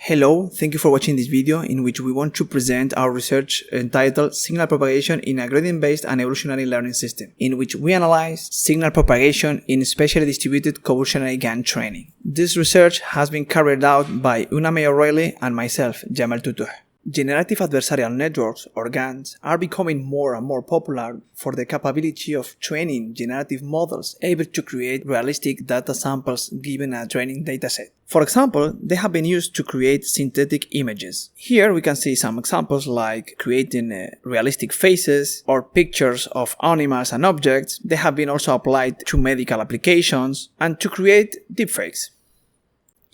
Hello, thank you for watching this video in which we want to present our research entitled Signal Propagation in a Gradient-Based and Evolutionary Learning System, in which we analyze signal propagation in spatially distributed Coevolutionary GAN training. This research has been carried out by Una May O'Reilly and myself, Jamal Toutouh. Generative adversarial networks, or GANs, are becoming more and more popular for the capability of training generative models able to create realistic data samples given a training dataset. For example, they have been used to create synthetic images. Here we can see some examples like creating realistic faces or pictures of animals and objects. They have been also applied to medical applications and to create deepfakes.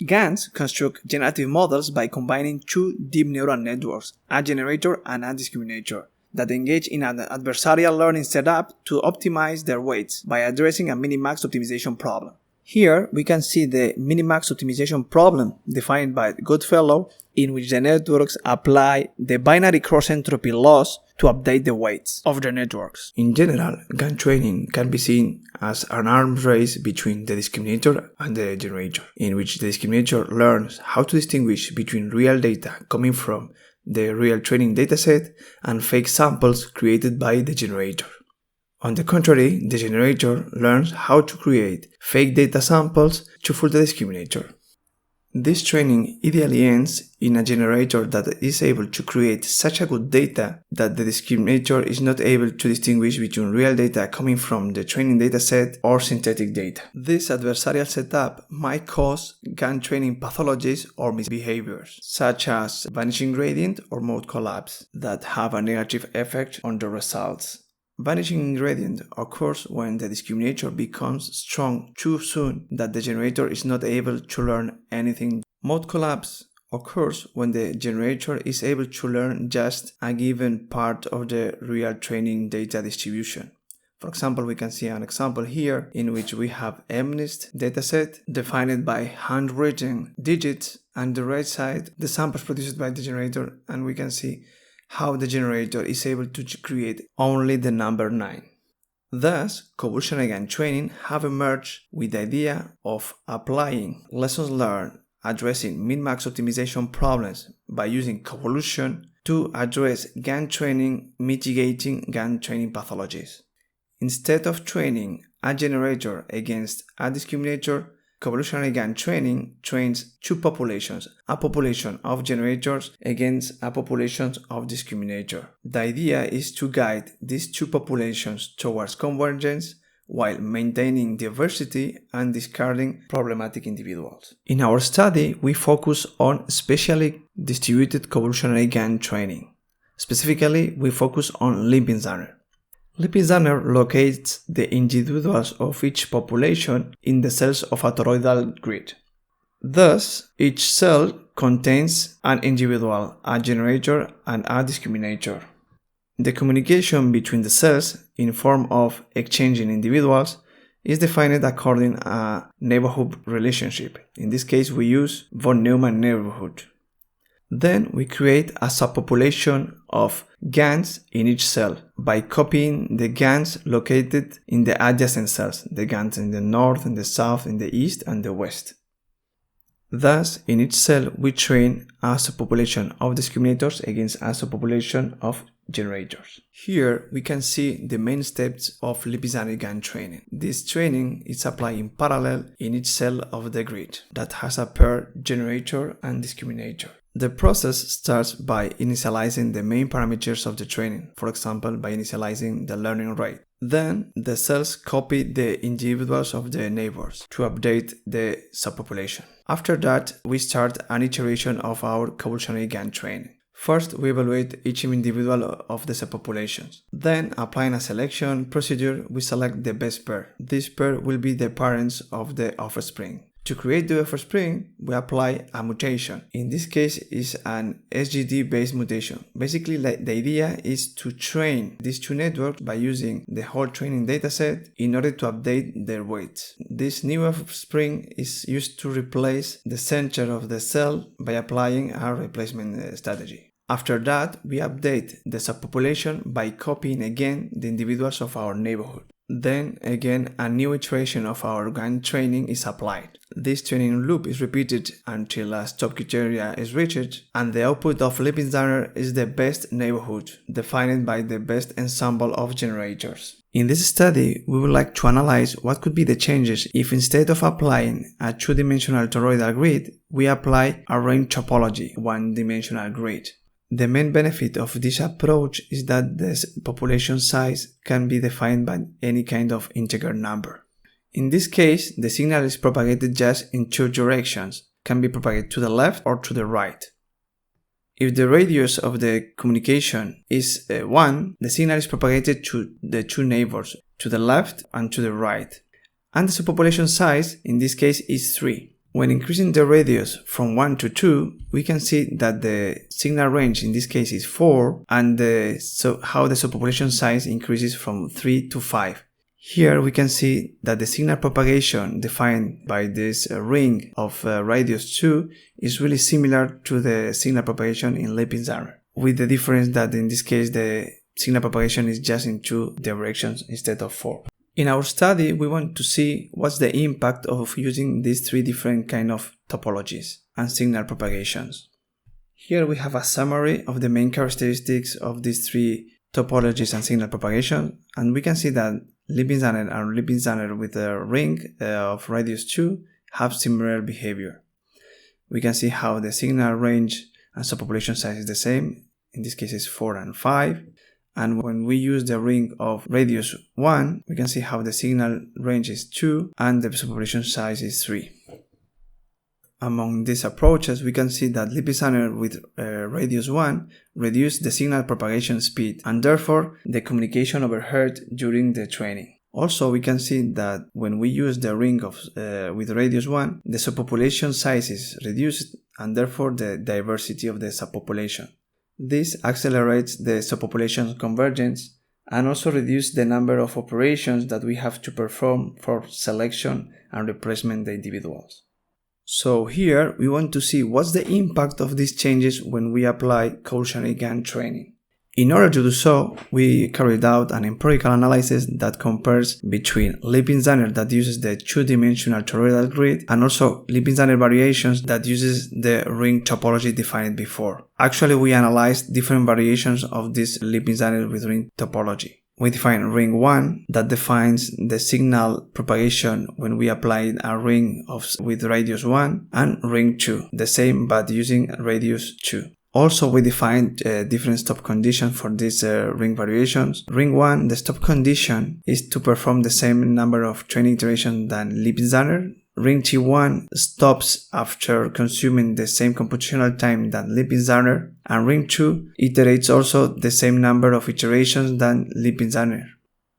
GANs construct generative models by combining two deep neural networks, a generator and a discriminator, that engage in an adversarial learning setup to optimize their weights by addressing a minimax optimization problem. Here we can see the minimax optimization problem defined by Goodfellow, in which the networks apply the binary cross-entropy loss to update the weights of the networks. In general, GAN training can be seen as an arms race between the discriminator and the generator, in which the discriminator learns how to distinguish between real data coming from the real training dataset and fake samples created by the generator. On the contrary, the generator learns how to create fake data samples to fool the discriminator. This training ideally ends in a generator that is able to create such a good data that the discriminator is not able to distinguish between real data coming from the training dataset or synthetic data. This adversarial setup might cause GAN training pathologies or misbehaviors, such as vanishing gradient or mode collapse, that have a negative effect on the results. Vanishing gradient occurs when the discriminator becomes strong too soon that the generator is not able to learn anything. Mode collapse occurs when the generator is able to learn just a given part of the real training data distribution. For example, we can see an example here in which we have MNIST dataset defined by handwritten digits, and the right side the samples produced by the generator, and we can see how the generator is able to create only the number 9. Thus, Coevolutionary GAN training have emerged with the idea of applying lessons learned addressing min-max optimization problems by using coevolution to address GAN training mitigating GAN training pathologies. Instead of training a generator against a discriminator, Coevolutionary GAN training trains two populations, a population of generators against a population of discriminator. The idea is to guide these two populations towards convergence while maintaining diversity and discarding problematic individuals. In our study, we focus on spatially distributed Coevolutionary GAN training. Specifically, we focus on Lipizzaner. Lipizzaner locates the individuals of each population in the cells of a toroidal grid. Thus, each cell contains an individual, a generator, and a discriminator. The communication between the cells, in form of exchanging individuals, is defined according to a neighborhood relationship. In this case, we use von Neumann neighborhood. Then we create a subpopulation of GANs in each cell by copying the GANs located in the adjacent cells, the GANs in the north, in the south, in the east, and the west. Thus, in each cell we train a subpopulation of discriminators against a subpopulation of generators. Here we can see the main steps of Lipizzaner GAN training. This training is applied in parallel in each cell of the grid that has a pair generator and discriminator. The process starts by initializing the main parameters of the training, for example by initializing the learning rate. Then the cells copy the individuals of the neighbors to update the subpopulation. After that, we start an iteration of our Coevolutionary GAN training. First, we evaluate each individual of the subpopulations. Then, applying a selection procedure, we select the best pair. This pair will be the parents of the offspring. To create the offspring, we apply a mutation. In this case, it's an SGD-based mutation. Basically, the idea is to train these two networks by using the whole training dataset in order to update their weights. This new offspring is used to replace the center of the cell by applying a replacement strategy. After that, we update the subpopulation by copying again the individuals of our neighborhood. Then again a new iteration of our GAN training is applied. This training loop is repeated until a stop criteria is reached, and the output of Lipizzaner is the best neighborhood, defined by the best ensemble of generators. In this study, we would like to analyze what could be the changes if instead of applying a two-dimensional toroidal grid, we apply a ring topology, one-dimensional grid. The main benefit of this approach is that the population size can be defined by any kind of integer number. In this case, the signal is propagated just in two directions, can be propagated to the left or to the right. If the radius of the communication is 1, the signal is propagated to the two neighbors, to the left and to the right. And the subpopulation size, in this case, is 3. When increasing the radius from 1 to 2, we can see that the signal range in this case is 4, and how the subpopulation size increases from 3 to 5. Here we can see that the signal propagation defined by this ring of radius 2 is really similar to the signal propagation in Lipizzaner, with the difference that in this case the signal propagation is just in two directions instead of 4. In our study, we want to see what's the impact of using these three different kind of topologies and signal propagations. Here we have a summary of the main characteristics of these three topologies and signal propagation, and we can see that Lipizzaner and Lipizzaner with a ring of radius 2 have similar behavior. We can see how the signal range and subpopulation size is the same, in this case is 4 and 5. And when we use the ring of radius 1, we can see how the signal range is 2 and the subpopulation size is 3. Among these approaches, we can see that Lipizzaner with radius 1 reduced the signal propagation speed and therefore the communication overheard during the training. Also, we can see that when we use the ring with radius 1, the subpopulation size is reduced and therefore the diversity of the subpopulation. This accelerates the subpopulation convergence and also reduces the number of operations that we have to perform for selection and replacement the individuals. So here we want to see what's the impact of these changes when we apply Coevolutionary GAN training. In order to do so, we carried out an empirical analysis that compares between Lipizzaner that uses the two-dimensional toroidal grid and also Lipizzaner variations that uses the ring topology defined before. Actually, we analyzed different variations of this Lipizzaner with ring topology. We define ring 1 that defines the signal propagation when we apply a ring with radius 1, and ring 2, the same but using radius 2. Also, we defined different stop conditions for these ring variations. Ring 1, the stop condition is to perform the same number of training iterations than Lipizzaner. Ring T1 stops after consuming the same computational time than Lipizzaner, and ring 2 iterates also the same number of iterations than Lipizzaner.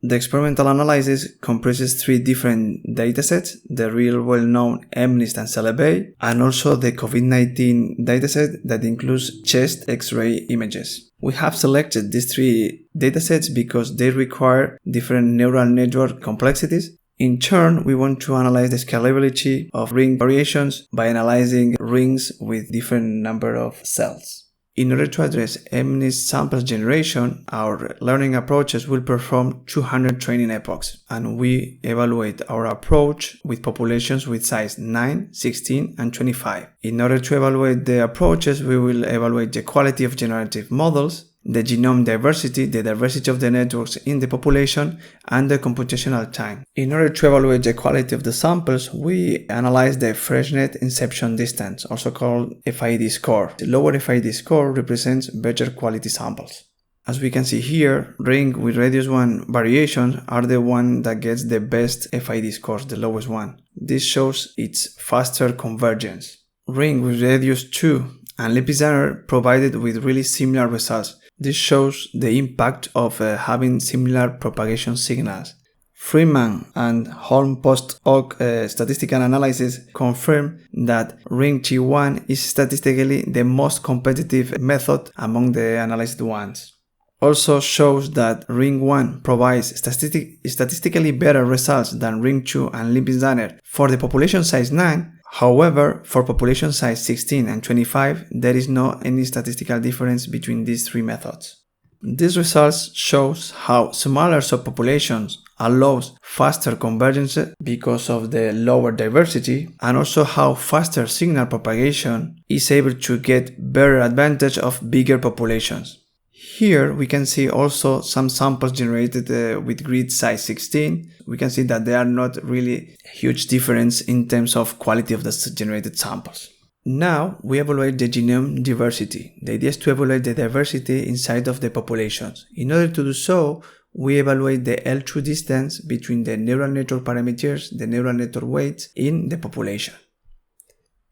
The experimental analysis comprises three different datasets, the real well-known MNIST and Scalability, and also the COVID-19 dataset that includes chest X-ray images. We have selected these three datasets because they require different neural network complexities. In turn, we want to analyze the scalability of ring variations by analyzing rings with different number of cells. In order to address MNIST sample generation, our learning approaches will perform 200 training epochs, and we evaluate our approach with populations with size 9, 16, and 25. In order to evaluate the approaches, we will evaluate the quality of generative models, the genome diversity, the diversity of the networks in the population, and the computational time. In order to evaluate the quality of the samples, we analyze the FreshNet inception distance, also called FID score. The lower FID score represents better quality samples. As we can see here, ring with radius 1 variations are the one that gets the best FID scores, the lowest one. This shows its faster convergence. Ring with radius 2 and Lipizzaner provided with really similar results. This shows the impact of having similar propagation signals. Freeman and Holm post-hoc statistical analysis confirm that ring T1 is statistically the most competitive method among the analyzed ones. Also shows that ring 1 provides statistically better results than ring 2 and Lipizzaner for the population size 9. However, for population size 16 and 25, there is no any statistical difference between these three methods. These results shows how smaller subpopulations allows faster convergence because of the lower diversity, and also how faster signal propagation is able to get better advantage of bigger populations. Here we can see also some samples generated with grid size 16. We can see that there are not really huge difference in terms of quality of the generated samples. Now we evaluate the genome diversity. The idea is to evaluate the diversity inside of the populations. In order to do so, we evaluate the L2 distance between the neural network parameters, the neural network weights in the population.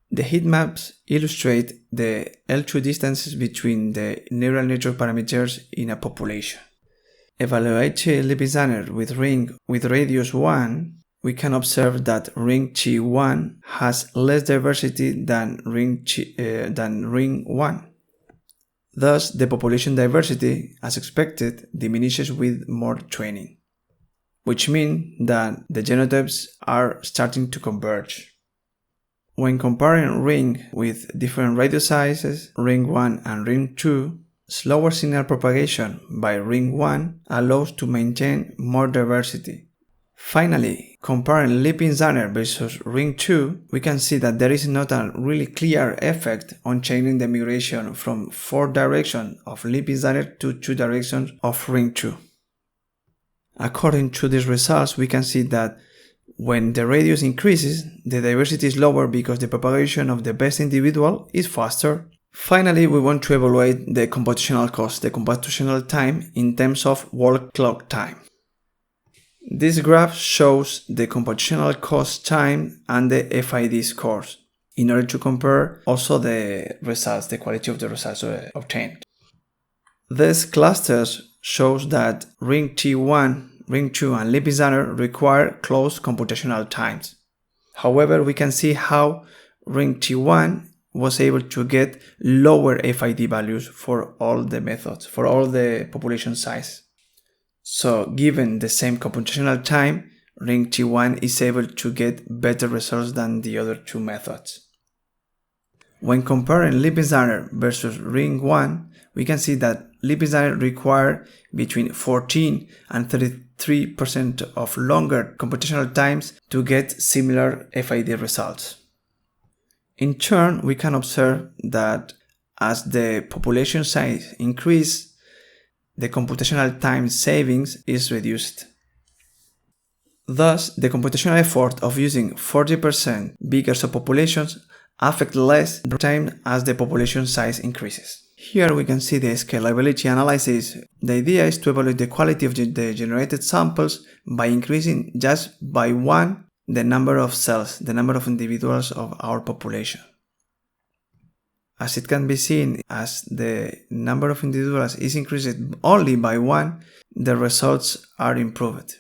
The heat maps illustrate the L2 distances between the neural network parameters in a population. Evaluating Lipizzaner with ring with radius 1, we can observe that ring T1 has less diversity than ring 1. Thus, the population diversity, as expected, diminishes with more training, which means that the genotypes are starting to converge. When comparing ring with different radius sizes, ring 1 and ring 2, slower signal propagation by ring 1 allows to maintain more diversity. Finally, comparing Lipizzaner versus ring 2, we can see that there is not a really clear effect on changing the migration from 4 directions of Lipizzaner to 2 directions of ring 2. According to these results, we can see that when the radius increases, the diversity is lower because the propagation of the best individual is faster. Finally, we want to evaluate the computational cost, the computational time in terms of wall clock time. This graph shows the computational cost time and the FID scores in order to compare also the results, the quality of the results obtained. These clusters shows that ring T1, ring 2 and Lipizzaner require close computational times. However, we can see how ring T1 was able to get lower FID values for all the methods, for all the population size. So, given the same computational time, ring T1 is able to get better results than the other two methods. When comparing Lipizzaner versus ring 1, we can see that Lipizzaner require between 14 and 33% of longer computational times to get similar FID results. In turn, we can observe that as the population size increases, the computational time savings is reduced. Thus, the computational effort of using 40% bigger subpopulations affect less time as the population size increases. Here we can see the scalability analysis. The idea is to evaluate the quality of the generated samples by increasing just by 1 the number of cells, the number of individuals of our population. As it can be seen, as the number of individuals is increased only by 1, the results are improved.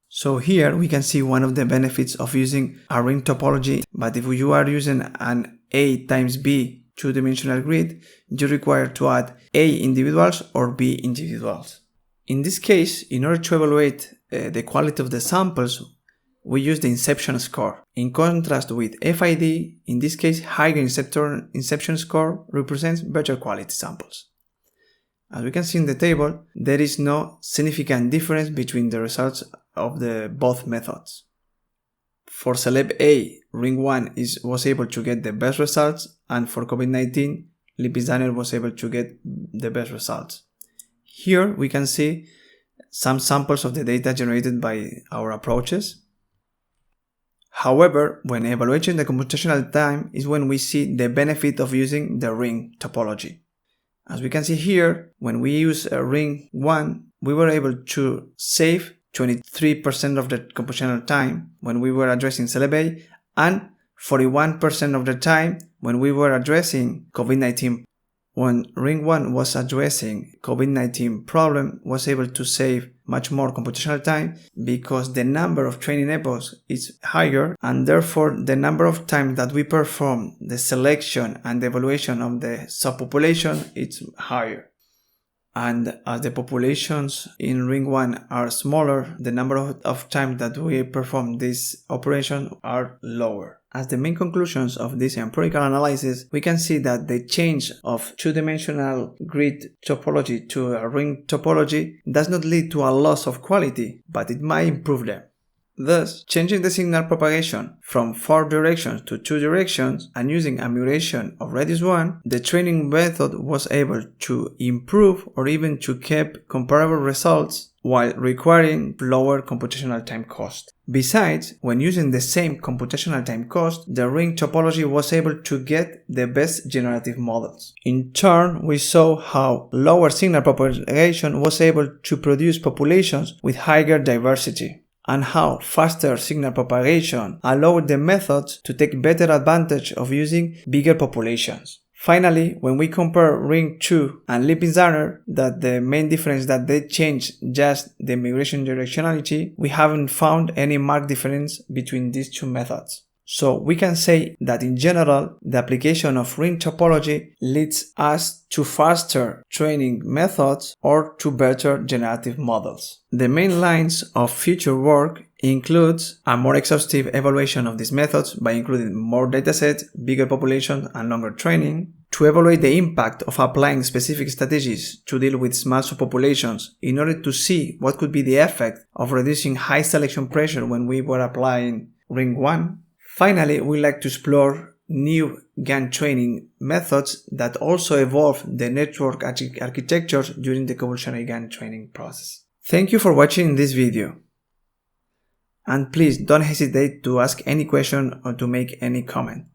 So here we can see one of the benefits of using a ring topology, but if you are using an A times B two-dimensional grid, you require to add A individuals or B individuals. In this case, in order to evaluate the quality of the samples, we use the inception score. In contrast with FID, in this case, higher inception score represents better quality samples. As we can see in the table, there is no significant difference between the results of both methods. For Celeb A, ring 1 was able to get the best results, and for COVID-19, Lipizzaner was able to get the best results. Here we can see some samples of the data generated by our approaches. However, when evaluating the computational time is when we see the benefit of using the ring topology. As we can see here, when we use a ring 1, we were able to save 23% of the computational time when we were addressing Celeb A, and 41% of the time when we were addressing COVID-19. When ring 1 was addressing COVID-19 problem, was able to save much more computational time because the number of training epochs is higher, and therefore the number of times that we perform the selection and the evaluation of the subpopulation is higher. And as the populations in ring 1 are smaller, the number of times that we perform this operation are lower. As the main conclusions of this empirical analysis, we can see that the change of two-dimensional grid topology to a ring topology does not lead to a loss of quality, but it might improve them. Thus, changing the signal propagation from 4 directions to 2 directions and using a mutation of radius 1, the training method was able to improve or even to keep comparable results while requiring lower computational time cost. Besides, when using the same computational time cost, the ring topology was able to get the best generative models. In turn, we saw how lower signal propagation was able to produce populations with higher diversity, and how faster signal propagation allowed the methods to take better advantage of using bigger populations. Finally, when we compare Ring 2 and Lipizzaner, that the main difference that they changed just the migration directionality, we haven't found any marked difference between these two methods. So we can say that in general, the application of ring topology leads us to faster training methods or to better generative models. The main lines of future work includes a more exhaustive evaluation of these methods by including more datasets, bigger populations, and longer training, to evaluate the impact of applying specific strategies to deal with small subpopulations in order to see what could be the effect of reducing high selection pressure when we were applying Ring 1. Finally, we like to explore new GAN training methods that also evolve the network architectures during the Coevolutionary GAN training process. Thank you for watching this video. And please don't hesitate to ask any question or to make any comment.